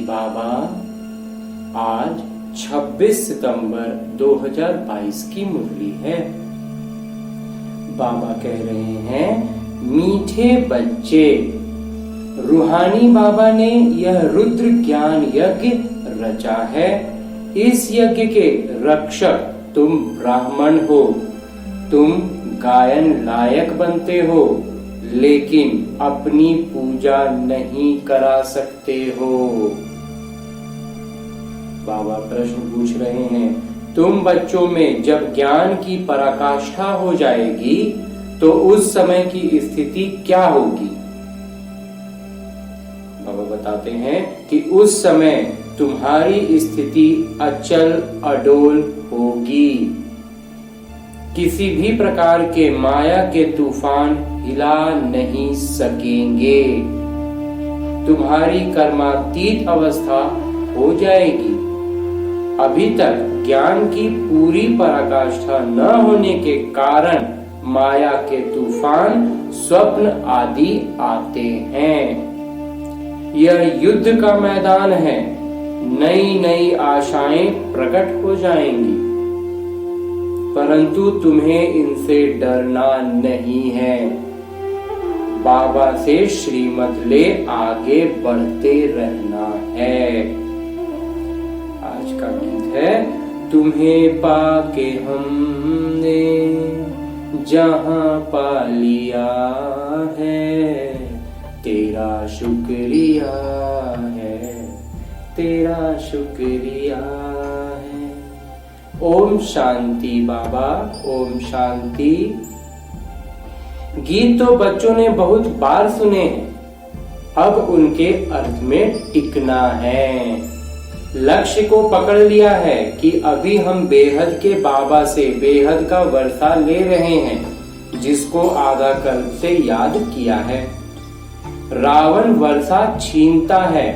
बाबा, आज 26 सितंबर 2022 की मुरली है। बाबा कह रहे हैं, मीठे बच्चे, रूहानी बाबा ने यह रुद्र ज्ञान यज्ञ रचा है। इस यज्ञ के रक्षक तुम ब्राह्मण हो। तुम गायन लायक बनते हो, लेकिन अपनी पूजा नहीं करा सकते हो। बाबा प्रश्न पूछ रहे हैं, तुम बच्चों में जब ज्ञान की पराकाष्ठा हो जाएगी तो उस समय की स्थिति क्या होगी? बाबा बताते हैं कि उस समय तुम्हारी स्थिति अचल अडोल होगी। किसी भी प्रकार के माया के तूफान हिला नहीं सकेंगे। तुम्हारी कर्मातीत अवस्था हो जाएगी। अभी तक ज्ञान की पूरी पराकाष्ठा न होने के कारण माया के तूफान, स्वप्न आदि आते हैं। यह युद्ध का मैदान है। नई नई आशाएं प्रकट हो जाएंगी, परंतु तुम्हें इनसे डरना नहीं है। बाबा से श्रीमत ले आगे बढ़ते रहना है। आज का गीत है, तुम्हें पाके हमने जहां पा लिया है, तेरा शुक्रिया है, तेरा शुक्रिया है। ओम शांति बाबा, ओम शांति। गीत तो बच्चों ने बहुत बार सुने हैं, अब उनके अर्थ में टिकना है। लक्ष्य को पकड़ लिया है कि अभी हम बेहद के बाबा से बेहद का वर्षा ले रहे हैं, जिसको आधा कल्प से याद किया है। रावण वर्षा छीनता है।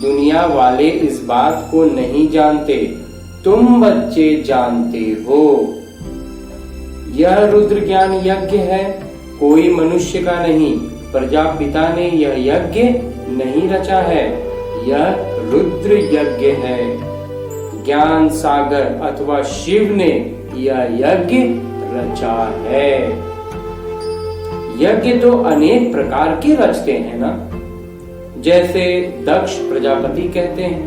दुनिया वाले इस बात को नहीं जानते, तुम बच्चे जानते हो। यह रुद्र ज्ञान यज्ञ है, कोई मनुष्य का नहीं। प्रजापिता ने यह यज्ञ नहीं रचा है, यह रुद्र यज्ञ है। ज्ञान सागर अथवा शिव ने यह यज्ञ रचा है। यज्ञ तो अनेक प्रकार के रचते हैं ना, जैसे दक्ष प्रजापति कहते हैं।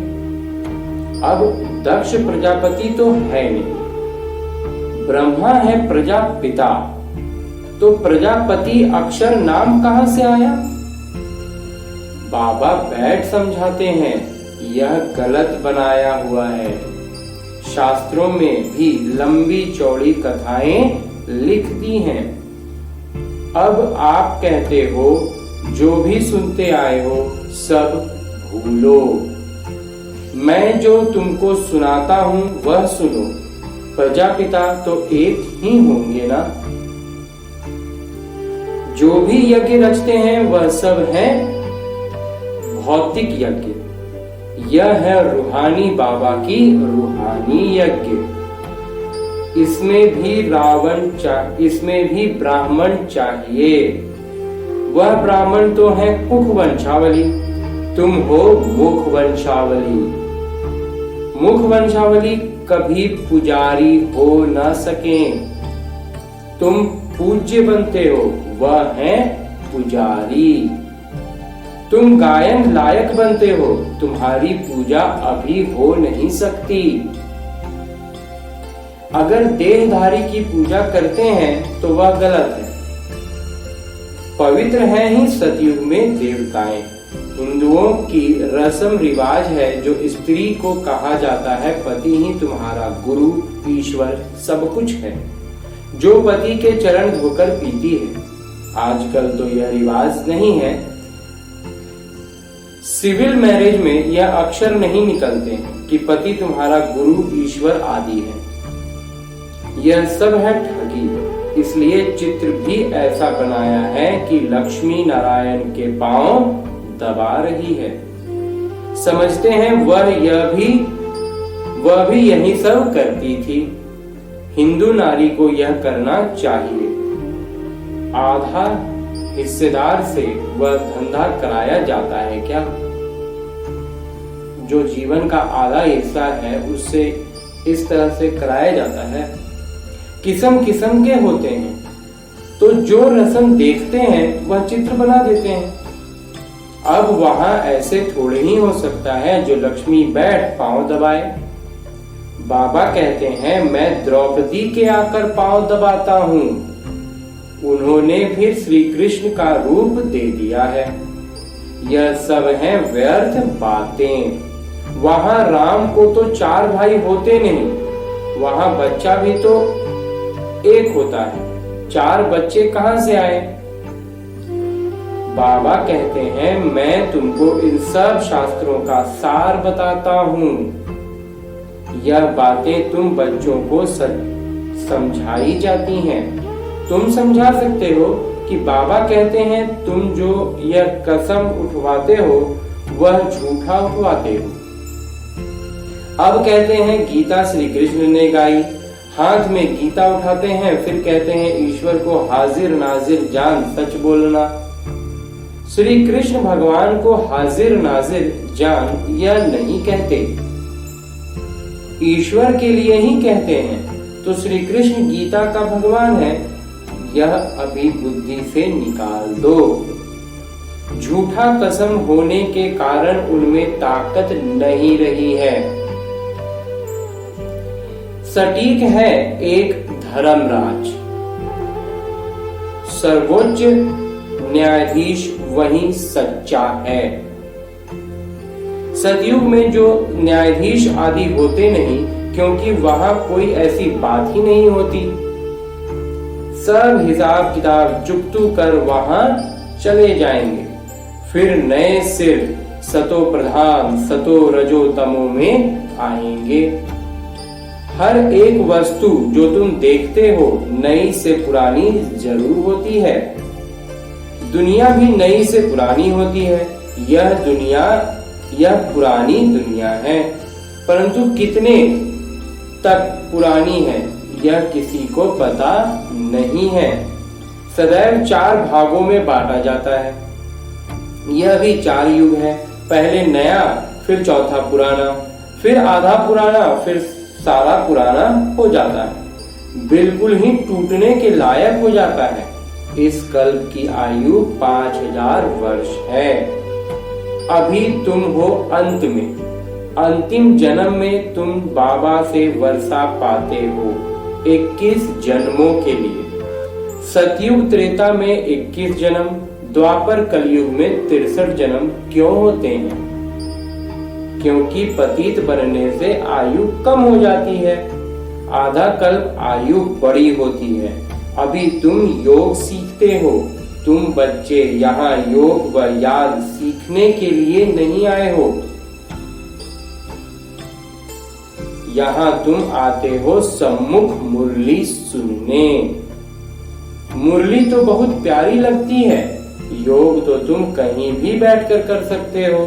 अब दक्ष प्रजापति तो है नहीं, ब्रह्मा है प्रजापिता, तो प्रजापति अक्षर नाम कहां से आया? बाबा बैठ समझाते हैं, यह गलत बनाया हुआ है। शास्त्रों में भी लंबी चौड़ी कथाएं लिख दी हैं। अब आप कहते हो, जो भी सुनते आए हो सब भूलो। मैं जो तुमको सुनाता हूं वह सुनो। प्रजापिता तो एक ही होंगे ना। जो भी यज्ञ रचते हैं वह सब है भौतिक यज्ञ। यह है रूहानी बाबा की रूहानी यज्ञ। इसमें भी ब्राह्मण चाहिए। वह ब्राह्मण तो है कुख वंशावली, तुम हो मुख वंशावली। मुख वंशावली कभी पुजारी हो न सके। तुम पूज्य बनते हो, वह है पुजारी। तुम गायन लायक बनते हो, तुम्हारी पूजा अभी हो नहीं सकती। अगर देहधारी की पूजा करते हैं तो वह गलत है। पवित्र है ही सतयुग में देवताएं। हिंदुओं की रस्म रिवाज है, जो स्त्री को कहा जाता है पति ही तुम्हारा गुरु ईश्वर सब कुछ है, जो पति के चरण धोकर पीती है। आजकल तो यह रिवाज नहीं है। सिविल मैरिज में यह अक्षर नहीं निकलते कि पति तुम्हारा गुरु ईश्वर आदि है। यह सब है ठगी। इसलिए चित्र भी ऐसा बनाया है कि लक्ष्मी नारायण के पांव दबा रही है। समझते हैं वह भी यही सब करती थी। हिंदू नारी को यह करना चाहिए। आधा हिस्सेदार से वह धंधा कराया जाता है क्या? जो जीवन का आधा हिस्सा है उससे इस तरह से कराया जाता है, किस्म किस्म के होते हैं। तो जो रस्म देखते हैं वह चित्र बना देते हैं। अब वहां ऐसे थोड़े ही हो सकता है जो लक्ष्मी बैठ पांव दबाए। बाबा कहते हैं मैं द्रौपदी के आकर पांव दबाता हूं। उन्होंने फिर श्री कृष्ण का रूप दे दिया है। यह सब है व्यर्थ बातें। वहां राम को तो 4 भाई होते नहीं, वहां बच्चा भी तो एक होता है। 4 बच्चे कहां से आए? बाबा कहते हैं मैं तुमको इन सब शास्त्रों का सार बताता हूं। यह बातें तुम बच्चों को समझाई जाती हैं। तुम समझा सकते हो कि बाबा कहते हैं तुम जो यह कसम उठवाते हो वह झूठा उठवाते हो। अब कहते हैं गीता श्री कृष्ण ने गाई, हाथ में गीता उठाते हैं, फिर कहते हैं ईश्वर को हाजिर नाजिर जान सच बोलना। श्री कृष्ण भगवान को हाजिर नाजिर जान यह नहीं कहते, ईश्वर के लिए ही कहते हैं। तो श्री कृष्ण गीता का भगवान है, यह अभी बुद्धि से निकाल दो। झूठा कसम होने के कारण उनमें ताकत नहीं रही है। सटीक है एक धर्मराज, सर्वोच्च न्यायाधीश वही सच्चा है। सतयुग में जो न्यायाधीश आदि होते नहीं, क्योंकि वहां कोई ऐसी बात ही नहीं होती। सब हिसाब किताब चुकतू कर वहां चले जाएंगे। फिर नए सिर सतो प्रधान सतो रजो तमो में आएंगे। हर एक वस्तु जो तुम देखते हो नई से पुरानी जरूर होती है। दुनिया भी नई से पुरानी होती है। यह पुरानी दुनिया है, परंतु कितने तक पुरानी है यह किसी को पता नहीं है। सदैव 4 भागों में बांटा जाता है। यह भी 4 युग है, पहले नया, फिर चौथा पुराना, फिर आधा पुराना, फिर सारा पुराना हो जाता है, बिल्कुल ही टूटने के लायक हो जाता है। इस कल्प की आयु 5000 वर्ष है। अभी तुम हो अंत में, अंतिम जन्म में तुम बाबा से वर्षा पाते हो 21 जन्मों के लिए। सतयुग त्रेता में 21 जन्म, द्वापर कलयुग में 63 जन्म क्यों होते हैं? क्योंकि पतित बनने से आयु कम हो जाती है, आधा कल्प आयु बड़ी होती है। अभी तुम योग सीखते हो। तुम बच्चे यहाँ योग व याद सीखने के लिए नहीं आए हो, यहाँ तुम आते हो सम्मुख मुरली सुनने। मुरली तो बहुत प्यारी लगती है, योग तो तुम कहीं भी बैठकर कर सकते हो।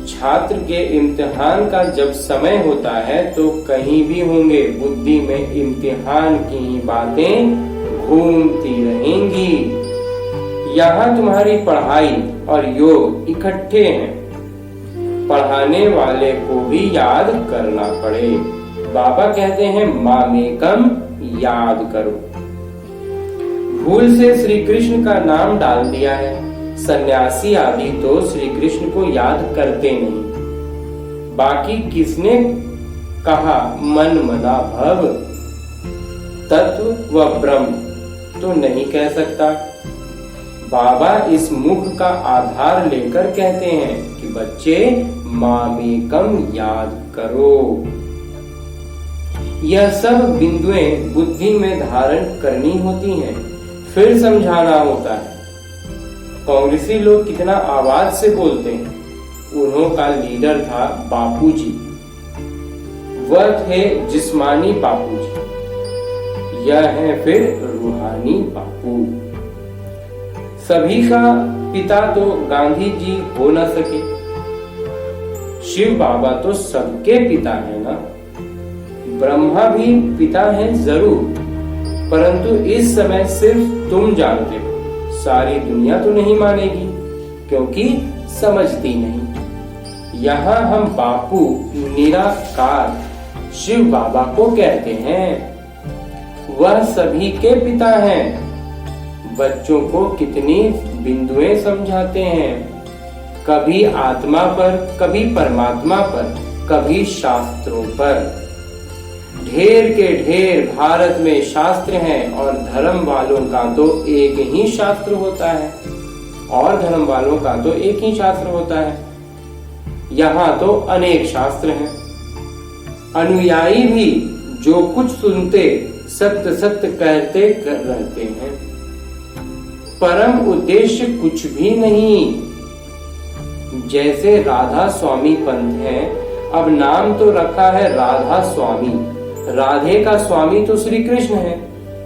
छात्र के इम्तिहान का जब समय होता है तो कहीं भी होंगे, बुद्धि में इम्तिहान की बातें घूमती रहेंगी। यहाँ तुम्हारी पढ़ाई और योग इकट्ठे हैं। पढ़ाने वाले को भी याद करना पड़े। बाबा कहते हैं मामेकम याद करो। भूल से श्री कृष्ण का नाम डाल दिया है। सन्यासी आदि तो श्री कृष्ण को याद करते नहीं। बाकी किसने कहा मन मना भव, तत्व व ब्रह्म तो नहीं कह सकता। बाबा इस मुख का आधार लेकर कहते हैं कि बच्चे मामेकम याद करो। यह सब बिंदुएं बुद्धि में धारण करनी होती हैं, फिर समझाना होता है। कांग्रेसी लोग कितना आवाज से बोलते हैं। उन्होंने लीडर था बापूजी, वह थे जिस्मानी बापूजी, यह है फिर रूहानी बापू। सभी का पिता तो गांधी जी हो न सके, शिव बाबा तो सबके पिता है ना। ब्रह्मा भी पिता है जरूर, परंतु इस समय सिर्फ तुम जानते हो, सारी दुनिया तो नहीं मानेगी क्योंकि समझती नहीं। यहाँ हम बापू निराकार शिव बाबा को कहते हैं। वह सभी के पिता हैं। बच्चों को कितनी बिंदुएं समझाते हैं, कभी आत्मा पर, कभी परमात्मा पर, कभी शास्त्रों पर। ढेर के ढेर भारत में शास्त्र हैं और धर्म वालों का तो एक ही शास्त्र होता है, और धर्म वालों का तो एक ही शास्त्र होता है। यहाँ तो अनेक शास्त्र हैं। अनुयायी भी जो कुछ सुनते सत्य सत्य कहते कर रहते हैं। परम उद्देश्य कुछ भी नहीं। जैसे राधा स्वामी पंथ है, अब नाम तो रखा है राधा स्वामी। राधे का स्वामी तो श्री कृष्ण है।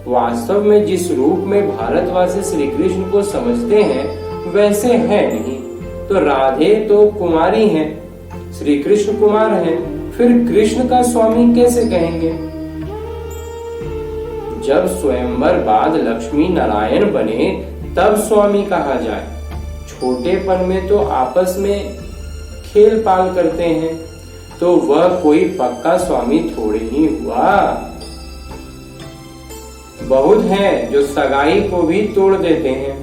वास्तव में जिस रूप में भारतवासी श्री कृष्ण को समझते हैं वैसे है नहीं। तो राधे तो कुमारी हैं, श्री कृष्ण कुमार हैं, फिर कृष्ण का स्वामी कैसे कहेंगे? जब स्वयंवर बाद लक्ष्मी नारायण बने तब स्वामी कहा जाए। छोटेपन में तो आपस में खेल पाल करते हैं, तो वह कोई पक्का स्वामी थोड़े ही हुआ। बहुत हैं जो सगाई को भी तोड़ देते हैं।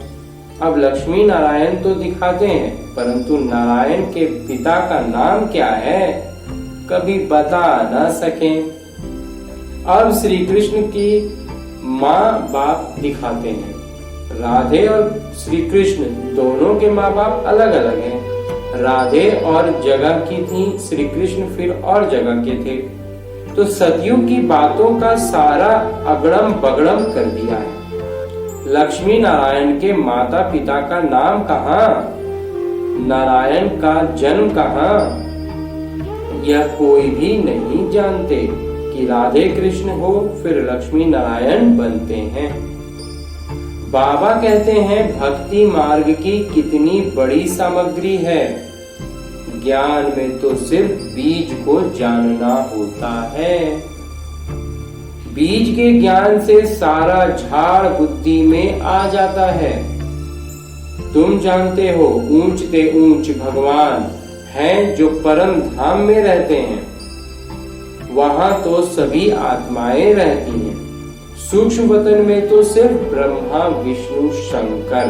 अब लक्ष्मी नारायण तो दिखाते हैं, परंतु नारायण के पिता का नाम क्या है कभी बता न सके। अब श्री कृष्ण की माँ बाप दिखाते हैं। राधे और श्री कृष्ण दोनों के माँ बाप अलग अलग हैं। राधे और जगह की थी, श्री कृष्ण फिर और जगह के थे। तो सतयुग की बातों का सारा अगड़म बगड़म कर दिया है। लक्ष्मी नारायण के माता पिता का नाम कहाँ, नारायण का जन्म कहाँ, यह कोई भी नहीं जानते कि राधे कृष्ण हो फिर लक्ष्मी नारायण बनते हैं। बाबा कहते हैं भक्ति मार्ग की कितनी बड़ी सामग्री है। ज्ञान में तो सिर्फ बीज को जानना होता है। बीज के ज्ञान से सारा झाड़ बुद्धि में आ जाता है। तुम जानते हो ऊंच ते ऊंच भगवान हैं जो परम धाम में रहते हैं। वहां तो सभी आत्माएं रहती हैं। सूक्ष्म वतन में तो सिर्फ ब्रह्मा विष्णु शंकर।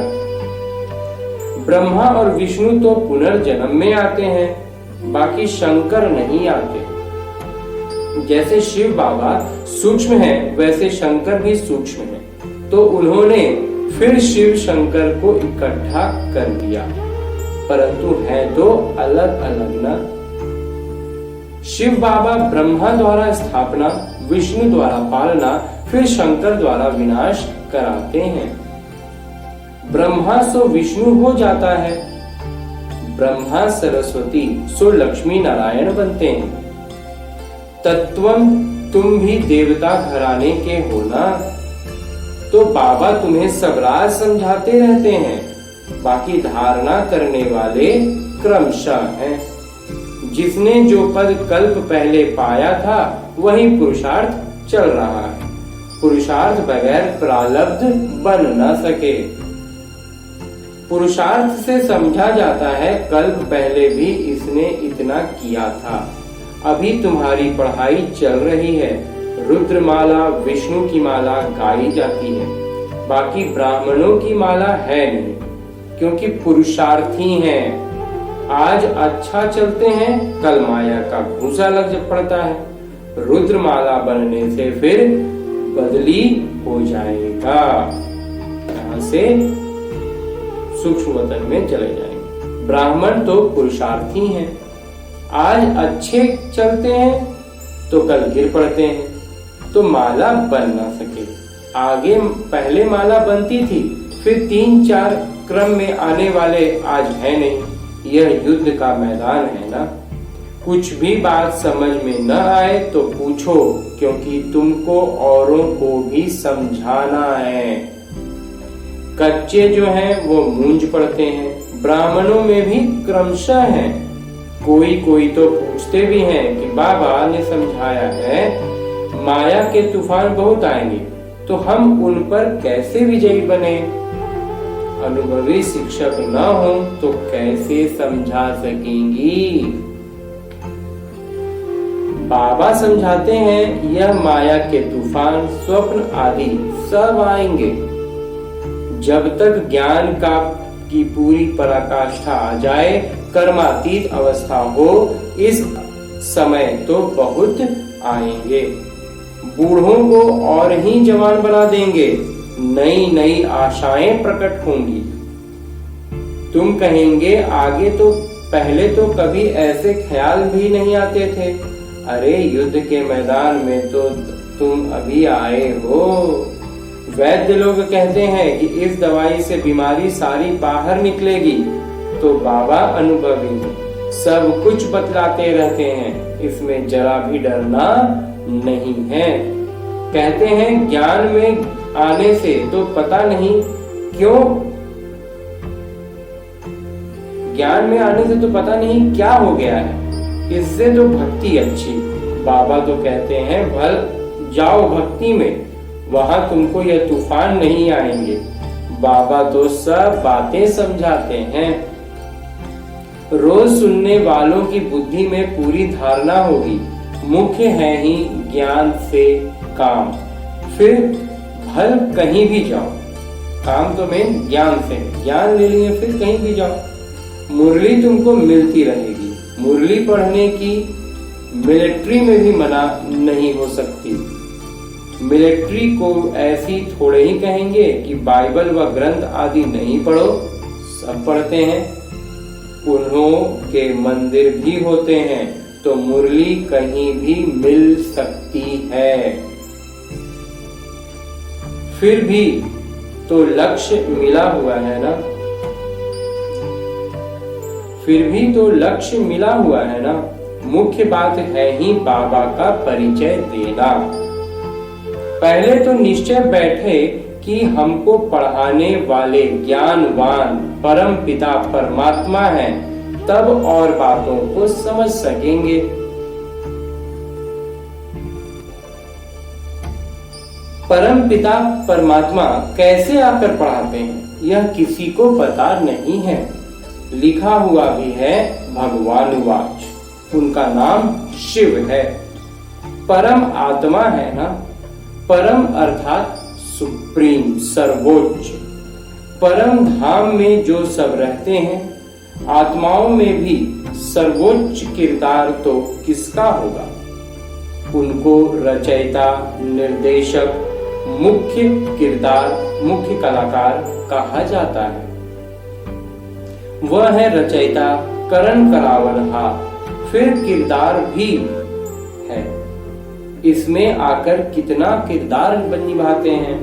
ब्रह्मा और विष्णु तो पुनर्जन्म में आते हैं, बाकी शंकर नहीं आते। जैसे शिव बाबा सूक्ष्म हैं, वैसे शंकर भी सूक्ष्म हैं। तो उन्होंने फिर शिव शंकर को इकट्ठा कर दिया, परंतु है तो अलग अलग ना। शिव बाबा ब्रह्मा द्वारा स्थापना, विष्णु द्वारा पालना, फिर शंकर द्वारा विनाश कराते हैं। ब्रह्मा सो विष्णु हो जाता है, ब्रह्मा सरस्वती सो लक्ष्मी नारायण बनते हैं। तत्वम तुम भी देवता घराने के हो ना, तो बाबा तुम्हें सबराज समझाते रहते हैं। बाकी धारणा करने वाले क्रमशः हैं। जिसने जो पद कल्प पहले पाया था वही पुरुषार्थ चल रहा है। पुरुषार्थ बगैर प्रारब्ध बन न सके। पुरुषार्थ से समझा जाता है कल्प पहले भी इसने इतना किया था। अभी तुम्हारी पढ़ाई चल रही है। रुद्रमाला विष्णु की माला गाई जाती है, बाकी ब्राह्मणों की माला है नहीं, क्योंकि पुरुषार्थी हैं। आज अच्छा चलते हैं, कल माया का भूसा लग पड़ता है। रुद्रमाला बनने से फिर बदली हो जाएगा, यहाँ से सूक्ष्म वतन में चले जाएंगे। ब्राह्मण तो पुरुषार्थी हैं। आज अच्छे चलते हैं तो कल गिर पड़ते हैं, तो माला बन ना सके। आगे पहले माला बनती थी, फिर 3-4 क्रम में आने वाले आज है नहीं। यह युद्ध का मैदान है ना। कुछ भी बात समझ में न आए तो पूछो, क्योंकि तुमको औरों को भी समझाना है। कच्चे जो हैं वो मूंज पड़ते हैं। ब्राह्मणों में भी क्रमशः हैं। कोई कोई तो पूछते भी हैं कि बाबा ने समझाया है माया के तूफान बहुत आएंगे, तो हम उन पर कैसे विजयी बने। अनुभवी शिक्षक न हो तो कैसे समझा सकेंगी। बाबा समझाते हैं यह माया के तूफान, स्वप्न आदि सब आएंगे। जब तक ज्ञान की पूरी पराकाष्ठा आ जाए, कर्मातीत अवस्था हो, इस समय तो बहुत आएंगे। बूढ़ों को और ही जवान बना देंगे, नई नई आशाएं प्रकट होंगी। तुम कहेंगे आगे तो पहले तो कभी ऐसे ख्याल भी नहीं आते थे। अरे युद्ध के मैदान में तो तुम अभी आए हो। वैद्य लोग कहते हैं कि इस दवाई से बीमारी सारी बाहर निकलेगी, तो बाबा अनुभवी सब कुछ बतलाते रहते हैं, इसमें जरा भी डरना नहीं है। कहते हैं ज्ञान में आने से तो पता नहीं क्यों, ज्ञान में आने से तो पता नहीं क्या हो गया है, इससे तो भक्ति अच्छी। बाबा तो कहते हैं भल जाओ भक्ति में, वहां तुमको यह तूफान नहीं आएंगे। बाबा तो सब बातें समझाते हैं। रोज सुनने वालों की बुद्धि में पूरी धारणा होगी, मुख्य है ही ज्ञान से काम। फिर भल कहीं भी जाओ, काम तो मेन ज्ञान से, ज्ञान ले लिए फिर कहीं भी जाओ, मुरली तुमको मिलती रहेगी। मुरली पढ़ने की मिलिट्री में भी मना नहीं हो सकती। मिलिट्री को ऐसी थोड़े ही कहेंगे कि बाइबल व ग्रंथ आदि नहीं पढ़ो, सब पढ़ते हैं। उन्हों के मंदिर भी होते हैं, तो मुरली कहीं भी मिल सकती है। फिर भी तो लक्ष्य मिला हुआ है ना, फिर भी तो लक्ष्य मिला हुआ है ना। मुख्य बात है ही बाबा का परिचय देना। पहले तो निश्चय बैठे कि हमको पढ़ाने वाले ज्ञानवान परम पिता परमात्मा हैं, तब और बातों को समझ सकेंगे। परम पिता परमात्मा कैसे आकर पढ़ाते हैं, यह किसी को पता नहीं है। लिखा हुआ भी है भगवानुवाच, उनका नाम शिव है। परम आत्मा है ना, परम अर्थात सुप्रीम, सर्वोच्च। परम धाम में जो सब रहते हैं, आत्माओं में भी सर्वोच्च किरदार तो किसका होगा? उनको रचयिता, निर्देशक, मुख्य किरदार, मुख्य कलाकार कहा जाता है। वह है रचयिता, करण करावनहार, फिर किरदार भी है। इसमें आकर कितना किरदार निभाते हैं,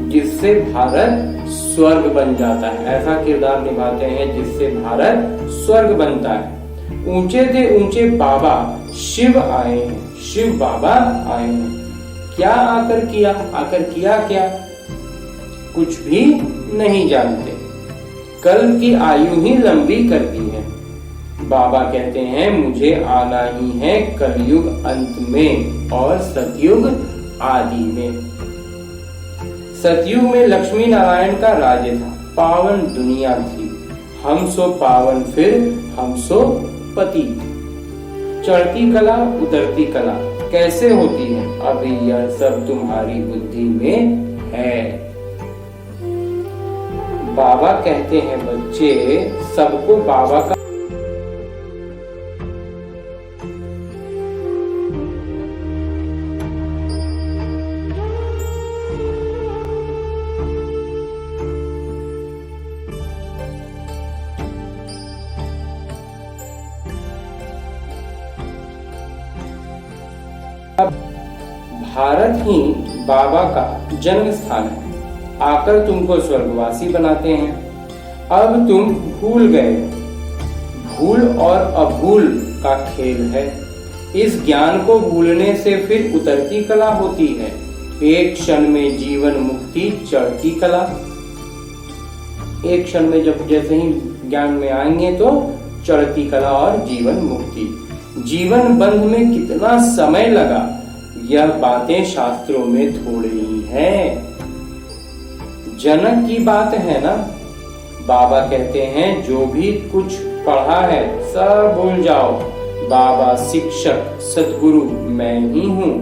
जिससे भारत स्वर्ग बन जाता है। ऐसा किरदार निभाते हैं जिससे भारत स्वर्ग बनता है। ऊंचे से ऊंचे बाबा शिव आए हैं, शिव बाबा आए हैं। क्या आकर किया क्या? कुछ भी नहीं जानते। कल की आयु ही लंबी कर दी है। बाबा कहते हैं मुझे आना ही है कलयुग अंत में और सतयुग आदि में। सतयुग में लक्ष्मी नारायण का राज्य था, पावन दुनिया थी। हम सो पावन, फिर हम सो पति। चढ़ती कला उतरती कला कैसे होती है, अभी यह सब तुम्हारी बुद्धि में है। बाबा कहते हैं बच्चे, सबको बाबा का भारत ही बाबा का जन्म स्थान है। आकर तुमको स्वर्गवासी बनाते हैं। अब तुम भूल गए। भूल और अभूल का खेल है। इस ज्ञान को भूलने से फिर उतरती कला होती है। एक क्षण में जीवन मुक्ति, चढ़ती कला। एक क्षण में जब जैसे ही ज्ञान में आएंगे तो चढ़ती कला और जीवन मुक्ति। जीवन बंध में कितना समय लगा, यह बातें शास्त्रों में थोड़ी ही हैं। जनक की बात है ना। बाबा कहते हैं जो भी कुछ पढ़ा है सब भूल जाओ, बाबा शिक्षक सद्गुरु मैं ही हूँ।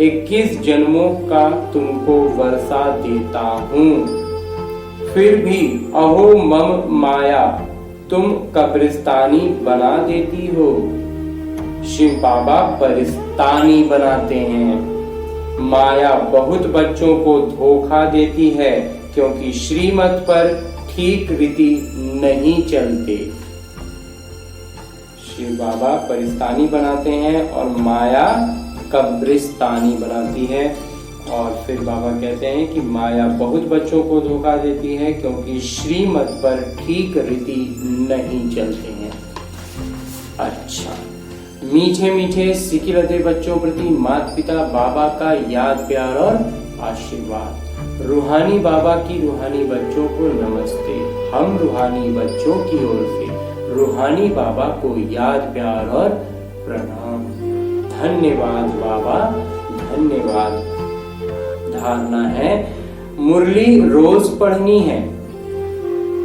21 जन्मों का तुमको वर्षा देता हूँ। फिर भी अहो मम माया तुम कब्रिस्तानी बना देती हो। शिव बाबा परिस्तानी बनाते हैं। माया बहुत बच्चों को धोखा देती है क्योंकि श्रीमत पर ठीक रीति नहीं चलते। शिव बाबा परिस्तानी बनाते हैं और माया कब्रिस्तानी बनाती है। और फिर बाबा कहते हैं कि माया बहुत बच्चों को धोखा देती है क्योंकि श्रीमत पर ठीक रीति नहीं चलते हैं। अच्छा, मीठे मीठे सिकिलते बच्चों प्रति माता पिता बाबा का याद प्यार और आशीर्वाद। रूहानी बाबा की रूहानी बच्चों को नमस्ते। हम रूहानी बच्चों की ओर से रूहानी बाबा को याद प्यार और प्रणाम। धन्यवाद बाबा, धन्यवाद। धारणा है, मुरली रोज पढ़नी है।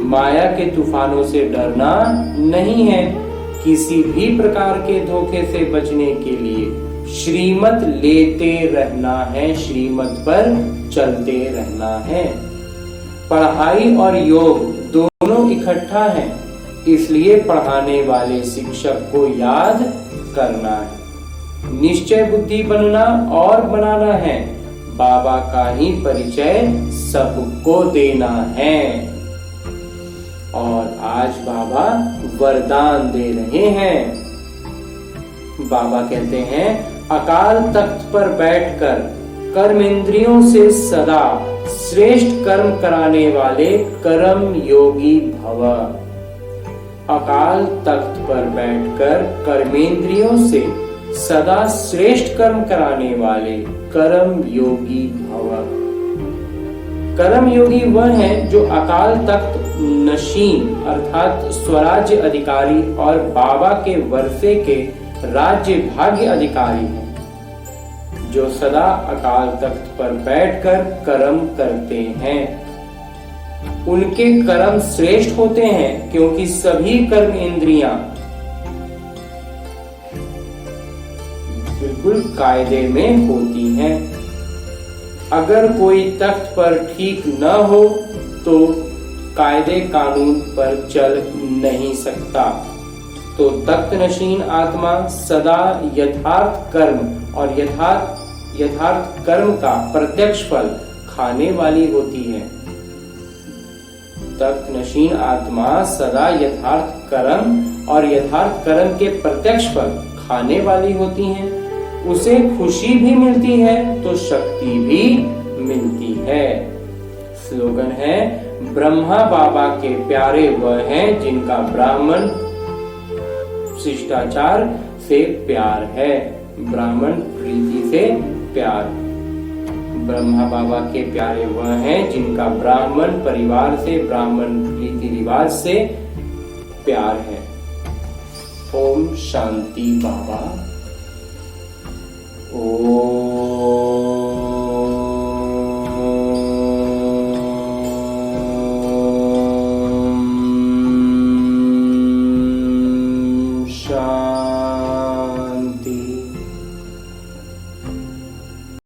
माया के तूफानों से डरना नहीं है। किसी भी प्रकार के धोखे से बचने के लिए श्रीमत लेते रहना है, श्रीमत पर चलते रहना है। पढ़ाई और योग दोनों इकट्ठा है, इसलिए पढ़ाने वाले शिक्षक को याद करना है। निश्चय बुद्धि बनना और बनाना है। बाबा का ही परिचय सबको देना है। और आज बाबा वरदान दे रहे हैं। बाबा कहते हैं, अकाल तख्त पर बैठकर कर्मेंद्रियों से सदा श्रेष्ठ कर्म कराने वाले कर्म योगी भव। अकाल तख्त पर बैठकर कर्मेंद्रियों से सदा श्रेष्ठ कर्म कराने वाले कर्म योगी भव। कर्म योगी वह है जो अकाल तख्त नशीन अर्थात स्वराज्य अधिकारी और बाबा के वर्षे के राज्य भाग्य अधिकारी हैं, जो सदा अकाल तख्त पर बैठकर कर्म करते हैं। उनके कर्म श्रेष्ठ होते हैं क्योंकि सभी कर्म इंद्रियां बिल्कुल कायदे में होती हैं। अगर कोई तख्त पर ठीक न हो तो कायदे कानून पर चल नहीं सकता। तो तख्त नशीन आत्मा सदा यथार्थ कर्म और यथार्थ कर्म का प्रत्यक्ष फल खाने वाली होती है। तख्त नशीन आत्मा सदा यथार्थ कर्म और यथार्थ कर्म के प्रत्यक्ष फल खाने वाली होती हैं। उसे खुशी भी मिलती है तो शक्ति भी मिलती है। स्लोगन है, ब्रह्मा बाबा के प्यारे वह हैं जिनका ब्राह्मण शिष्टाचार से प्यार है। ब्राह्मण प्रीति से प्यार। ब्रह्मा बाबा के प्यारे वह हैं जिनका ब्राह्मण परिवार से, ब्राह्मण रीति रिवाज से प्यार है। ओम शांति बाबा।